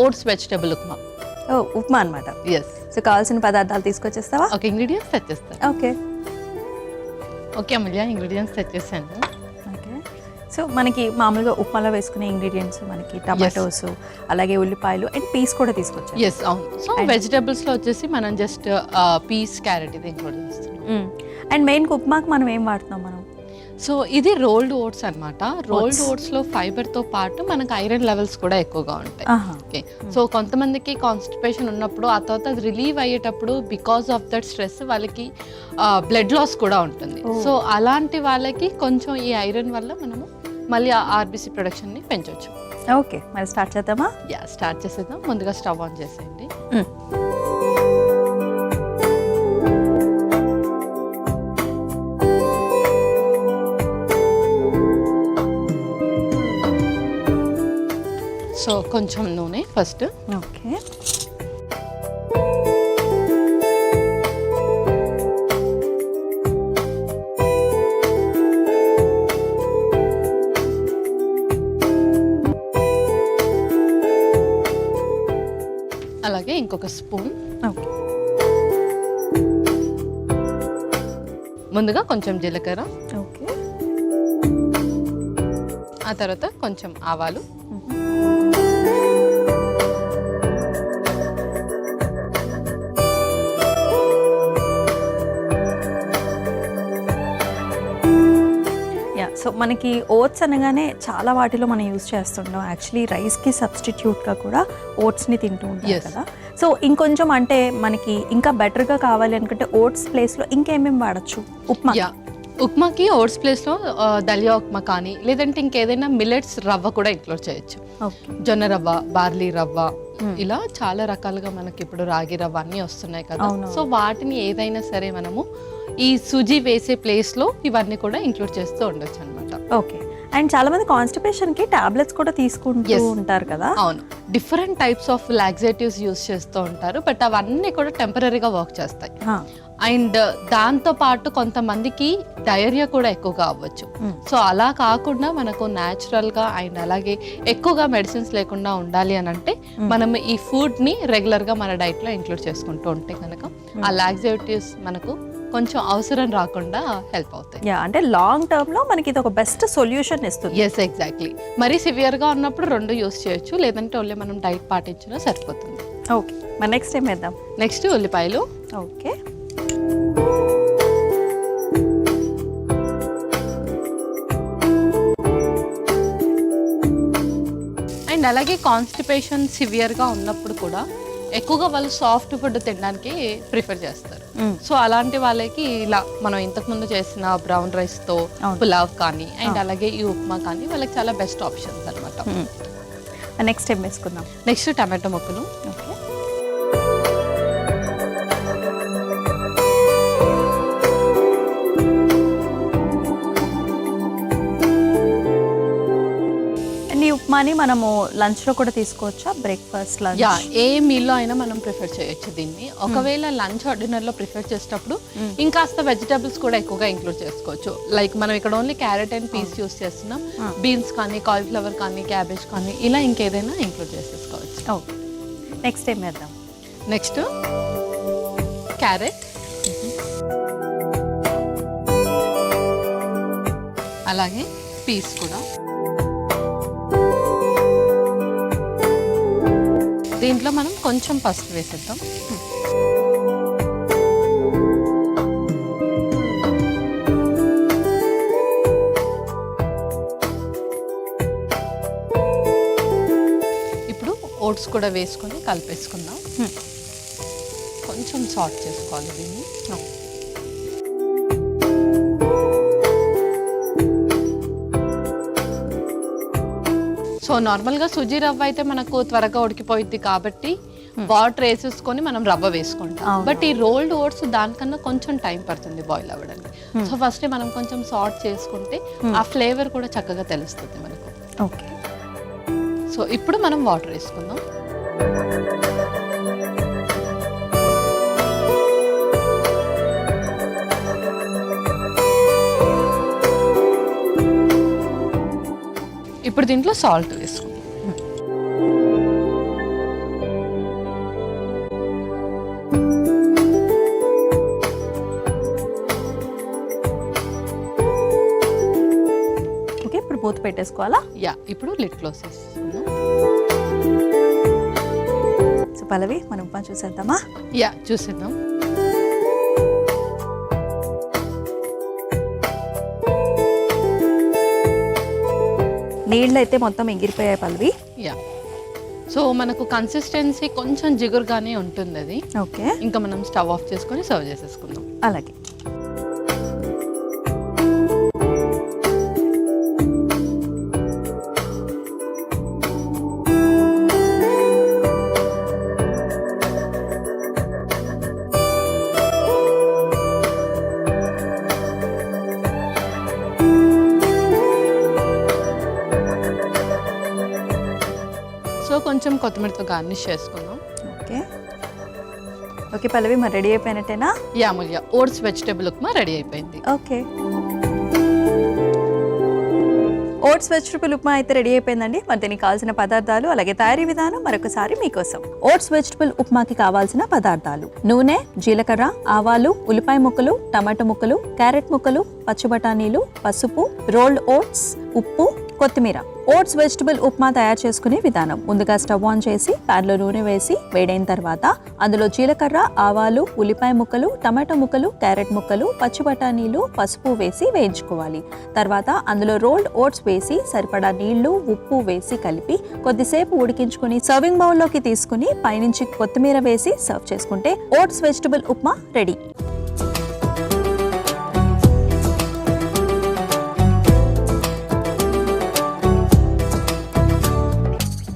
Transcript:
Oats vegetable upma. ఓ ఉప్మా అనమాట. Yes. So కావాల్సిన పదార్థాలు తీసుకొచ్చేస్తావా? ఓకే, ఇంగ్రీడియంట్స్ తెచ్చేస్తాను. ఓకే ఓకే అమూల్య, ఇంగ్రీడియంట్స్ తెచ్చేసాను. ఓకే. సో మనకి మామూలుగా ఉప్మాలో వేసుకునే ఇంగ్రీడియంట్స్ మనకి టమాటోస్, అలాగే ఉల్లిపాయలు అండ్ పీస్ కూడా తీసుకొచ్చారు. ఎస్, అవును. సో వెజిటబుల్స్లో వచ్చేసి మనం జస్ట్ పీస్, క్యారెట్ ఇది ఇంక్లూడ్ చేస్తున్నాం. అండ్ మెయిన్గా ఉప్మాకి మనం ఏం వాడుతున్నాం మనం? సో ఇది రోల్డ్ ఓట్స్ అనమాట. రోల్డ్ ఓట్స్లో ఫైబర్తో పాటు మనకు ఐరన్ లెవెల్స్ కూడా ఎక్కువగా ఉంటాయి. ఓకే. సో కొంతమందికి కాన్స్టిపేషన్ ఉన్నప్పుడు ఆ తర్వాత అది రిలీవ్ అయ్యేటప్పుడు బికాస్ ఆఫ్ దట్ స్ట్రెస్ వాళ్ళకి బ్లడ్ లాస్ కూడా ఉంటుంది. సో అలాంటి వాళ్ళకి కొంచెం ఈ ఐరన్ వల్ల మనము మళ్ళీ ఆర్బీసీ ప్రొడక్షన్ని పెంచవచ్చు. ఓకే, మరి స్టార్ట్ చేద్దామా? యా, స్టార్ట్ చేసేద్దాం. ముందుగా స్టవ్ ఆన్ చేసేయండి. సో కొంచెం నూనె ఫస్ట్. ఓకే. అలాగే ఇంకొక స్పూన్. ఓకే. ముందుగా కొంచెం జీలకర్ర. ఓకే. ఆ తర్వాత కొంచెం ఆవాలు. సో మనకి ఓట్స్ అనగానే చాలా వాటిలో మనం యూజ్ చేస్తుంటాం. యాక్చువల్లీ రైస్కి సబ్స్టిట్యూట్గా కూడా ఓట్స్ని తింటూ ఉంటాం కదా. సో ఇంకొంచెం అంటే మనకి ఇంకా బెటర్గా కావాలి అనుకుంటే ఓట్స్ ప్లేస్లో ఇంకేమేమి వాడచ్చు ఉప్మా? ఉప్మాకి ఓట్స్ ప్లేస్లో దలియా ఉప్మా కానీ, లేదంటే ఇంకేదైనా మిల్లెట్స్ రవ్వ కూడా ఇంక్లూడ్ చేయొచ్చు. జొన్న రవ్వ, బార్లీ రవ్వ, ఇలా చాలా రకాలుగా మనకి ఇప్పుడు రాగి రవ్వ అన్నీ వస్తున్నాయి కదా. సో వాటిని ఏదైనా సరే మనము ఈ సుజీ వేసే ప్లేస్లో ఇవన్నీ కూడా ఇంక్లూడ్ చేస్తూ ఉండొచ్చు అనమాట. ఓకే. అండ్ చాలా మంది కాన్స్టిపేషన్కి టాబ్లెట్స్ కూడా తీసుకుంటూ ఉంటారు కదా. అవును, different types of laxatives use చేస్తూ ఉంటారు, బట్ అవన్నీ కూడా టెంపరీగా వర్క్ చేస్తాయి. అండ్ దాంతో పాటు కొంతమందికి డయేరియా కూడా ఎక్కువగా అవ్వచ్చు. సో అలా కాకుండా మనకు న్యాచురల్గా అండ్ అలాగే ఎక్కువగా మెడిసిన్స్ లేకుండా ఉండాలి అని అంటే మనం ఈ ఫుడ్ని రెగ్యులర్గా మన డైట్లో ఇంక్లూడ్ చేసుకుంటూ ఉంటే కనుక ఆ లాక్సేటివ్స్ మనకు కొంచెం అవసరం రాకుండా హెల్ప్ అవుతాయి. అంటే లాంగ్ టర్మ్ లో మనకి ఇది ఒక బెస్ట్ సొల్యూషన్ ఇస్తుంది. Yes, exactly. మరీ సివియర్గా ఉన్నప్పుడు రెండు యూస్ చేయొచ్చు, లేదంటే ఓన్లీ మనం డైట్ పాటించినా సరిపోతుంది. ఓకే, మరి నెక్స్ట్ ఏం వేద్దాం? నెక్స్ట్ ఉల్లిపాయలు. ఓకే. అండ్ అలాగే కాన్స్టిపేషన్ సివియర్గా ఉన్నప్పుడు కూడా ఎక్కువగా వాళ్ళు సాఫ్ట్ ఫుడ్ తినడానికి ప్రిఫర్ చేస్తారు. సో అలాంటి వాళ్ళకి ఇలా మనం ఇంతకుముందు చేసిన బ్రౌన్ రైస్తో పులావ్ కానీ అండ్ అలాగే ఈ ఉప్మా కానీ వాళ్ళకి చాలా బెస్ట్ ఆప్షన్స్ అనమాట. నెక్స్ట్ ఏం వేసుకుందాం? నెక్స్ట్ టమాటో ముక్కలు. ఓకే. ఉప్మాని మనము లంచ్లో కూడా తీసుకోవచ్చా? Breakfast, lunch? ఏ మీల్లో అయినా మనం ప్రిఫర్ చేయొచ్చు దీన్ని. ఒకవేళ లంచ్ డిన్నర్లో ప్రిఫర్ చేసేటప్పుడు ఇంకాస్త వెజిటబుల్స్ కూడా ఎక్కువగా ఇంక్లూడ్ చేసుకోవచ్చు. లైక్ మనం ఇక్కడ only carrot and peas use చేస్తున్నాం. బీన్స్ కానీ, కాలీఫ్లవర్ కానీ, క్యాబేజ్ కానీ ఇలా ఇంకేదైనా ఇంక్లూడ్ చేసేసుకోవచ్చు. ఓకే. నెక్స్ట్ ఏం వేద్దాం? నెక్స్ట్ క్యారెట్, అలాగే పీస్ కూడా. దీంట్లో మనం కొంచెం పసుపు వేసేద్దాం. ఇప్పుడు ఓట్స్ కూడా వేసుకొని కలిపేసుకుందాం. కొంచెం సాల్ట్ చేసుకోవాలి దీన్ని. సో నార్మల్గా సుజీ రవ్వ అయితే మనకు త్వరగా ఉడికిపోయింది కాబట్టి వాటర్ వేసేసుకొని మనం రవ్వ వేసుకుంటాం. బట్ ఈ రోల్డ్ ఓట్స్ దానికన్నా కొంచెం టైం పడుతుంది బాయిల్ అవ్వడానికి. సో ఫస్ట్ మనం కొంచెం సాల్ట్ చేసుకుంటే ఆ ఫ్లేవర్ కూడా చక్కగా తెలుస్తుంది మనకు. ఓకే. సో ఇప్పుడు మనం వాటర్ వేసుకుందాం. ఇప్పుడు దీంట్లో సాల్ట్ వేసుకుందాం. మూత పెట్టేసుకోవాలా? యా, ఇప్పుడు లిడ్ క్లోజ్ చేసుకుందాం. సో పల్లవి, మనం ఉప్మా చూసేద్దామా? యా, చూసేద్దాం. నీళ్ళు అయితే మొత్తం ఎగిరిపోయాయి పల్లవి. యా, సో మనకు కన్సిస్టెన్సీ కొంచెం జిగురుగానే ఉంటుంది అది. ఓకే, ఇంకా మనం స్టవ్ ఆఫ్ చేసుకొని సర్వ్ చేసేసుకుందాం. అలాగే. సో కొంచెం కొత్తిమీరతో గార్నిష్ చేసుకుందాం. ఓకే ఓకే పల్లవి, మరి రెడీ అయిపోయినట్టేనా? యా అమూల్య, ఓట్స్ వెజిటేబుల్ ఉప్మా రెడీ అయిపోయింది. ఓకే, ఓట్స్ వెజిటబుల్ ఉప్మా అయితే రెడీ అయిపోయిందండి. మరి దీనికి కావాల్సిన పదార్థాలు అలాగే తయారీ విధానం మరొకసారి మీకోసం. ఓట్స్ వెజిటబుల్ ఉప్మాకి కావాల్సిన పదార్థాలు: నూనె, జీలకర్ర, ఆవాలు, ఉల్లిపాయ ముక్కలు, టమాటో ముక్కలు, క్యారెట్ ముక్కలు, పచ్చి బఠానీలు, పసుపు, రోల్డ్ ఓట్స్, ఉప్పు, కొత్తిమీర. ఓట్స్ వెజిటబుల్ ఉప్మా తయారు చేసుకునే విధానం: ముందుగా స్టవ్ ఆన్ చేసి ప్యాన్లో నూనె వేసి వేడైన తర్వాత అందులో జీలకర్ర, ఆవాలు, ఉల్లిపాయ ముక్కలు, టమాటో ముక్కలు, క్యారెట్ ముక్కలు, పచ్చి బఠానీలు, పసుపు వేసి వేయించుకోవాలి. తర్వాత అందులో రోల్డ్ ఓట్స్ వేసి సరిపడా నీళ్లు, ఉప్పు వేసి కలిపి కొద్దిసేపు ఉడికించుకుని సర్వింగ్ బౌల్లోకి తీసుకుని పైనుంచి కొత్తిమీర వేసి సర్వ్ చేసుకుంటే ఓట్స్ వెజిటబుల్ ఉప్మా రెడీ.